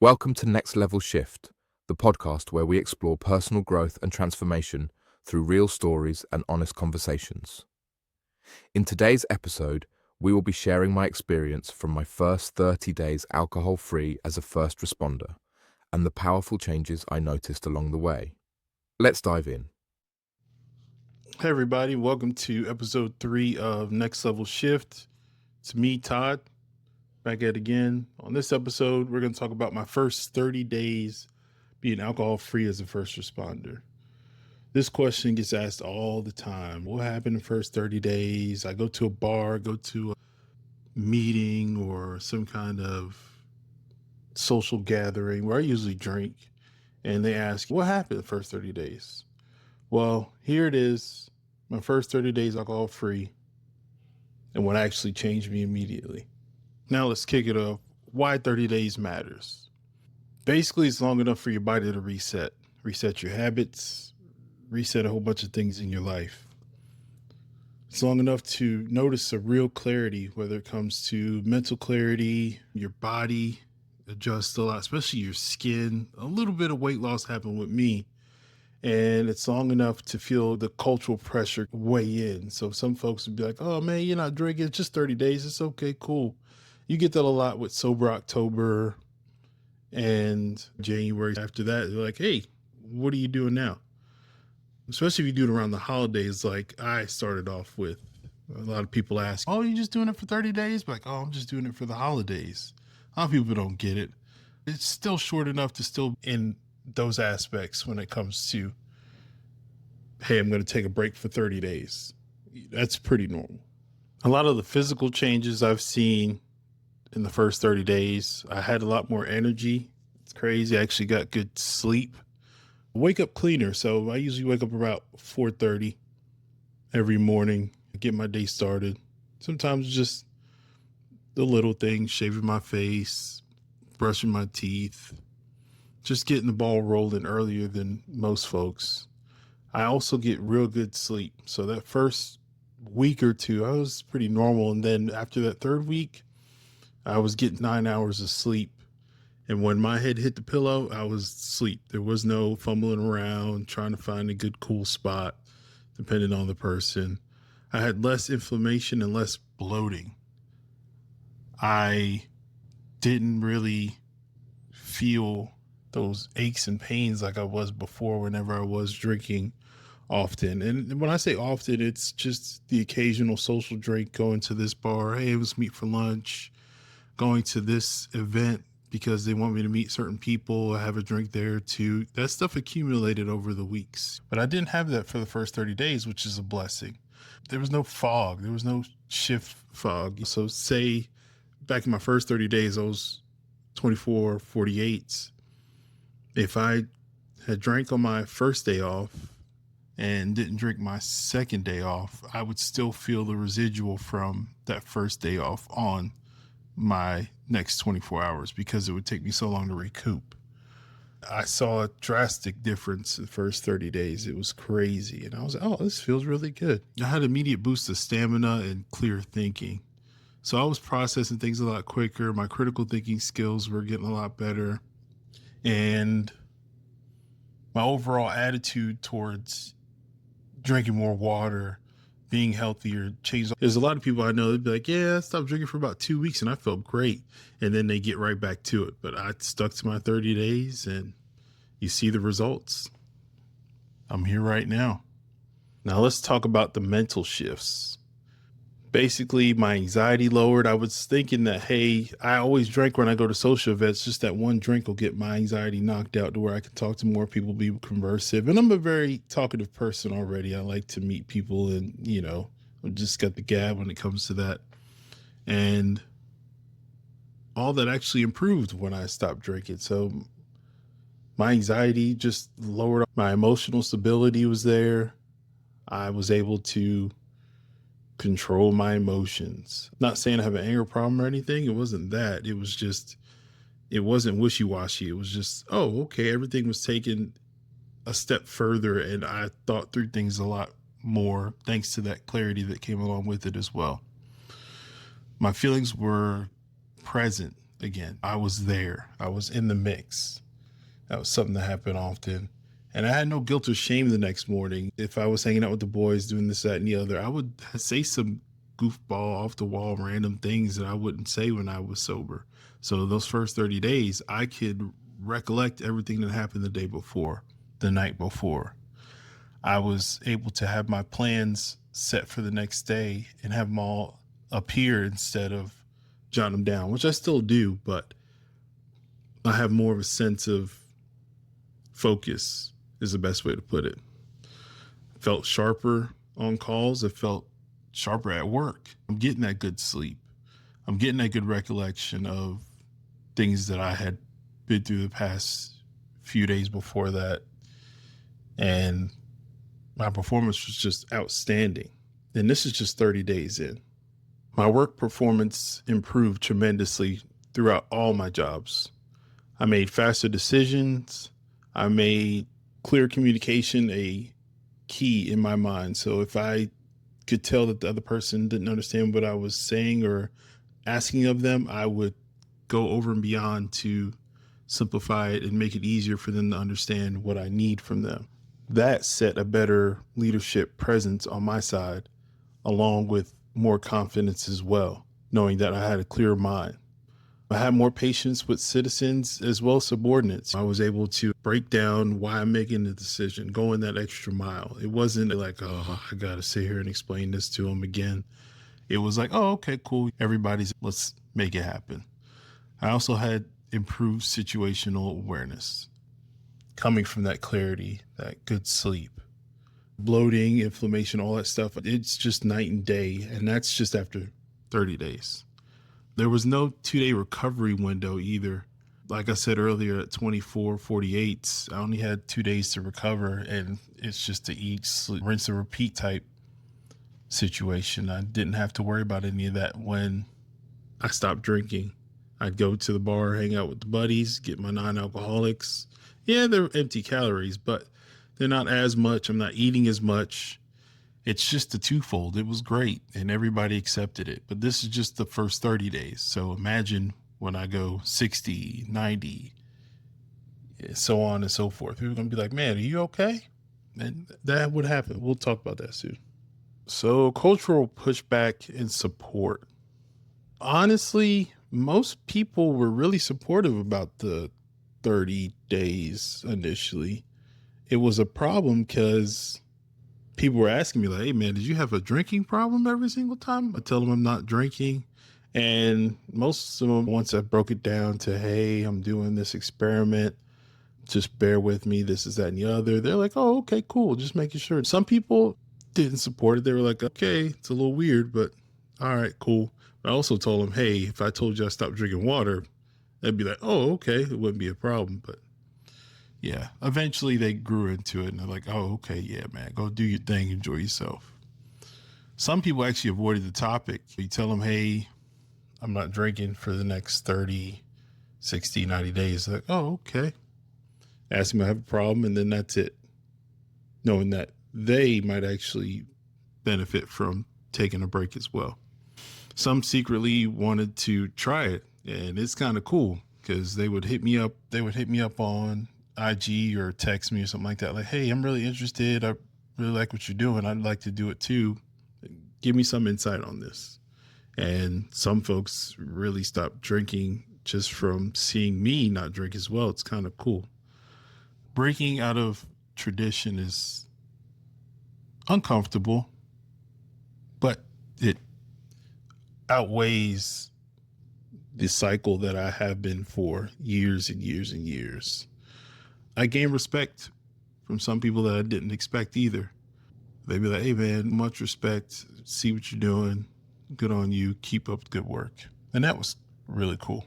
Welcome to Next Level Shift, the podcast where we explore personal growth and transformation through real stories and honest conversations. In today's episode, we will be sharing my experience from my first 30 days alcohol-free as a first responder and the powerful changes I noticed along the way. Let's dive in. Hey everybody, welcome to episode 3 of Next Level Shift. It's me, Todd, back at it again. On this episode, we're going to talk about my first 30 days being alcohol free as a first responder. This question gets asked all the time. What happened in the first 30 days? I go to a bar, go to a meeting or some kind of social gathering where I usually drink, and they ask, what happened the first 30 days? Well, here it is, my first 30 days alcohol free, and what actually changed me immediately. Now let's kick it off. Why 30 days matters. Basically, it's long enough for your body to reset your habits, reset a whole bunch of things in your life. It's long enough to notice a real clarity, whether it comes to mental clarity, your body adjusts a lot, especially your skin. A little bit of weight loss happened with me. And it's long enough to feel the cultural pressure weigh in. So some folks would be like, oh man, you're not drinking, it's just 30 days. It's okay, cool. You get that a lot with Sober October and January. After that, they're like, hey, what are you doing now? Especially if you do it around the holidays, like I started off with. A lot of people ask, oh, you're just doing it for 30 days? But like, oh, I'm just doing it for the holidays. A lot of people don't get it. It's still short enough to still in those aspects when it comes to, hey, I'm going to take a break for 30 days. That's pretty normal. A lot of the physical changes I've seen in the first 30 days, I had a lot more energy. It's crazy. I actually got good sleep. Wake up cleaner. So I usually wake up about 4:30 every morning, get my day started. Sometimes just the little things, shaving my face, brushing my teeth, just getting the ball rolling earlier than most folks. I also get real good sleep. So that first week or two, I was pretty normal. And then after that third week, I was getting 9 hours of sleep. And when my head hit the pillow, I was asleep. There was no fumbling around, trying to find a good, cool spot, depending on the person. I had less inflammation and less bloating. I didn't really feel those aches and pains like I was before whenever I was drinking often. And when I say often, it's just the occasional social drink, going to this bar, hey, let's meet for lunch, going to this event because they want me to meet certain people, have a drink there too. That stuff accumulated over the weeks. But I didn't have that for the first 30 days, which is a blessing. There was no fog. There was no shift fog. So say back in my first 30 days, those 24, 48s, if I had drank on my first day off and didn't drink my second day off, I would still feel the residual from that first day off on my next 24 hours because it would take me so long to recoup. I saw a drastic difference in the first 30 days. It was crazy. And I was like, oh, this feels really good. I had immediate boost of stamina and clear thinking. So I was processing things a lot quicker. My critical thinking skills were getting a lot better. And my overall attitude towards drinking more water, being healthier, changed. There's a lot of people I know that'd be like, yeah, I stopped drinking for about 2 weeks and I felt great. And then they get right back to it. But I stuck to my 30 days and you see the results. I'm here right now. Now let's talk about the mental shifts. Basically, my anxiety lowered. I was thinking that, hey, I always drink when I go to social events. Just that one drink will get my anxiety knocked out to where I can talk to more people, be conversive. And I'm a very talkative person already. I like to meet people and, I've just got the gab when it comes to that. And all that actually improved when I stopped drinking. So my anxiety just lowered. My emotional stability was there. I was able to control my emotions. Not saying I have an anger problem or anything. It wasn't that. It was just, it wasn't wishy-washy. It was just, oh, okay, everything was taken a step further and I thought through things a lot more thanks to that clarity that came along with it as well. My feelings were present again. I was there. I was in the mix. That was something that happened often. And I had no guilt or shame the next morning. If I was hanging out with the boys doing this, that, and the other, I would say some goofball, off the wall, random things that I wouldn't say when I was sober. So those first 30 days, I could recollect everything that happened the day before, the night before. I was able to have my plans set for the next day and have them all appear instead of jot them down, which I still do, but I have more of a sense of focus is the best way to put it. Felt sharper on calls. I felt sharper at work. I'm getting that good sleep. I'm getting that good recollection of things that I had been through the past few days before that. And my performance was just outstanding. And this is just 30 days in. My work performance improved tremendously throughout all my jobs. I made faster decisions. I made clear communication a key in my mind. So if I could tell that the other person didn't understand what I was saying or asking of them, I would go over and beyond to simplify it and make it easier for them to understand what I need from them. That set a better leadership presence on my side, along with more confidence as well, knowing that I had a clear mind. I had more patience with citizens as well as subordinates. I was able to break down why I'm making the decision, going that extra mile. It wasn't like, oh, I got to sit here and explain this to them again. It was like, oh, okay, cool. Let's make it happen. I also had improved situational awareness coming from that clarity, that good sleep. Bloating, inflammation, all that stuff, it's just night and day. And that's just after 30 days. There was no 2-day recovery window either. Like I said earlier, at 24, 48, I only had 2 days to recover, and it's just to eat, sleep, rinse and repeat type situation. I didn't have to worry about any of that when I stopped drinking. I'd go to the bar, hang out with the buddies, get my non-alcoholics. Yeah, they're empty calories, but they're not as much. I'm not eating as much. It's just a twofold. It was great and everybody accepted it. But this is just the first 30 days. So imagine when I go 60, 90, so on and so forth. People are going to be like, man, are you okay? And that would happen. We'll talk about that soon. So cultural pushback and support. Honestly, most people were really supportive about the 30 days initially. It was a problem because people were asking me like, hey man, did you have a drinking problem every single time? I tell them I'm not drinking. And most of them, once I broke it down to, hey, I'm doing this experiment, just bear with me, this is that and the other. They're like, oh, okay, cool. Just making sure. Some people didn't support it. They were like, okay, it's a little weird, but all right, cool. But I also told them, hey, if I told you I stopped drinking water, they'd be like, oh, okay, it wouldn't be a problem. But yeah, eventually they grew into it and they're like, oh, okay, yeah, man, go do your thing, enjoy yourself. Some people actually avoided the topic. You tell them, hey, I'm not drinking for the next 30, 60, 90 days. They're like, oh, okay. Ask them if I have a problem, and then that's it. Knowing that they might actually benefit from taking a break as well. Some secretly wanted to try it, and it's kind of cool because they would hit me up. They would hit me up on IG or text me or something like that. Like, hey, I'm really interested. I really like what you're doing. I'd like to do it too. Give me some insight on this. And some folks really stopped drinking just from seeing me not drink as well. It's kind of cool. Breaking out of tradition is uncomfortable, but it outweighs the cycle that I have been for years and years and years. I gain respect from some people that I didn't expect either. They'd be like, hey man, much respect, see what you're doing, good on you, keep up the good work. And that was really cool.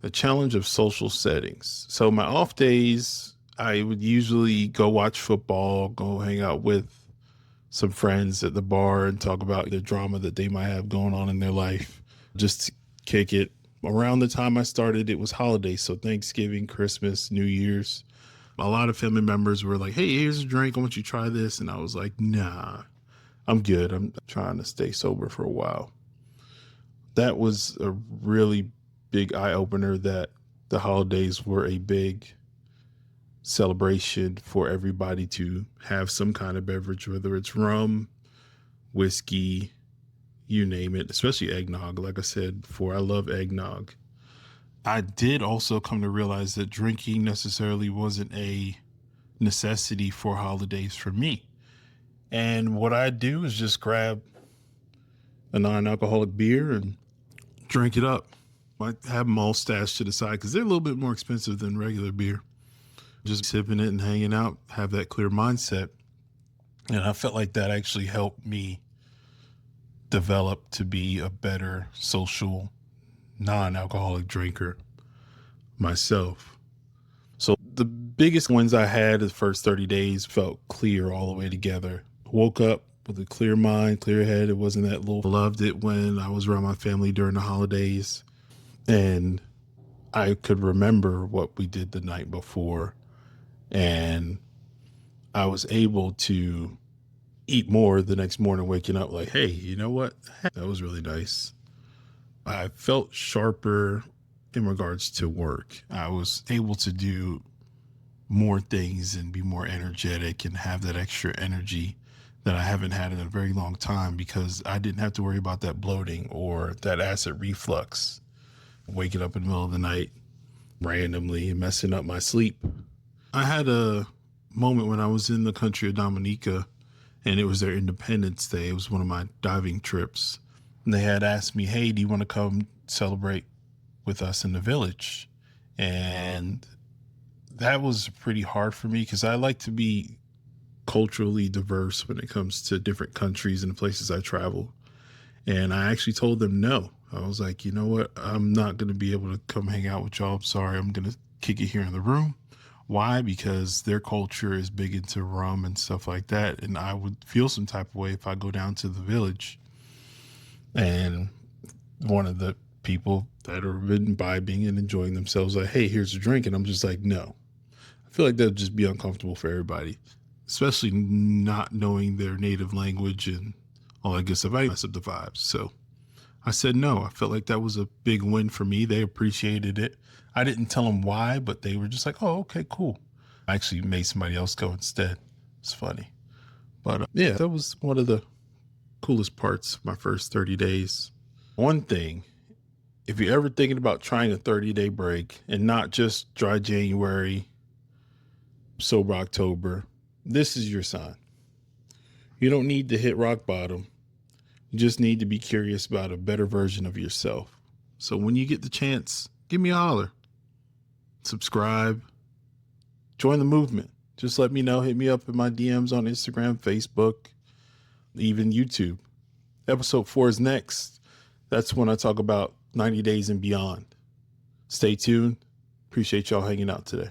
The challenge of social settings. So my off days, I would usually go watch football, go hang out with some friends at the bar and talk about the drama that they might have going on in their life, just to kick it. Around the time I started, it was holidays. So Thanksgiving, Christmas, New Year's. A lot of family members were like, hey, here's a drink. I want you to try this. And I was like, nah, I'm good. I'm trying to stay sober for a while. That was a really big eye opener that the holidays were a big celebration for everybody to have some kind of beverage, whether it's rum, whiskey, you name it, especially eggnog. Like I said before, I love eggnog. I did also come to realize that drinking necessarily wasn't a necessity for holidays for me. And what I do is just grab a non-alcoholic beer and drink it up. I have them all stashed to the side because they're a little bit more expensive than regular beer. Just sipping it and hanging out, have that clear mindset. And I felt like that actually helped me develop to be a better social, non-alcoholic drinker myself. So the biggest ones I had the first 30 days felt clear all the way together. Woke up with a clear mind, clear head. It wasn't that little. Loved it when I was around my family during the holidays. And I could remember what we did the night before. And I was able to eat more the next morning, waking up like, hey, you know what? That was really nice. I felt sharper in regards to work. I was able to do more things and be more energetic and have that extra energy that I haven't had in a very long time because I didn't have to worry about that bloating or that acid reflux, waking up in the middle of the night randomly and messing up my sleep. I had a moment when I was in the country of Dominica and it was their Independence Day. It was one of my diving trips. And they had asked me, hey, do you want to come celebrate with us in the village? And that was pretty hard for me because I like to be culturally diverse when it comes to different countries and the places I travel. And I actually told them no. I was like, you know what? I'm not going to be able to come hang out with y'all. I'm sorry. I'm going to kick it here in the room. Why? Because their culture is big into rum and stuff like that. And I would feel some type of way if I go down to the village and one of the people that are imbibing and enjoying themselves like, hey, here's a drink. And I'm just like, no. I feel like that would just be uncomfortable for everybody, especially not knowing their native language and all that good stuff. I mess up the vibes. So I said no. I felt like that was a big win for me. They appreciated it. I didn't tell them why, but they were just like, oh, okay, cool. I actually made somebody else go instead. It's funny. But yeah, that was one of the coolest parts of my first 30 days. One thing, if you're ever thinking about trying a 30-day break and not just dry January, sober October, this is your sign. You don't need to hit rock bottom. You just need to be curious about a better version of yourself. So when you get the chance, give me a holler. Subscribe. Join the movement. Just let me know. Hit me up in my DMs on Instagram, Facebook, even YouTube. Episode 4 is next. That's when I talk about 90 days and beyond. Stay tuned. Appreciate y'all hanging out today.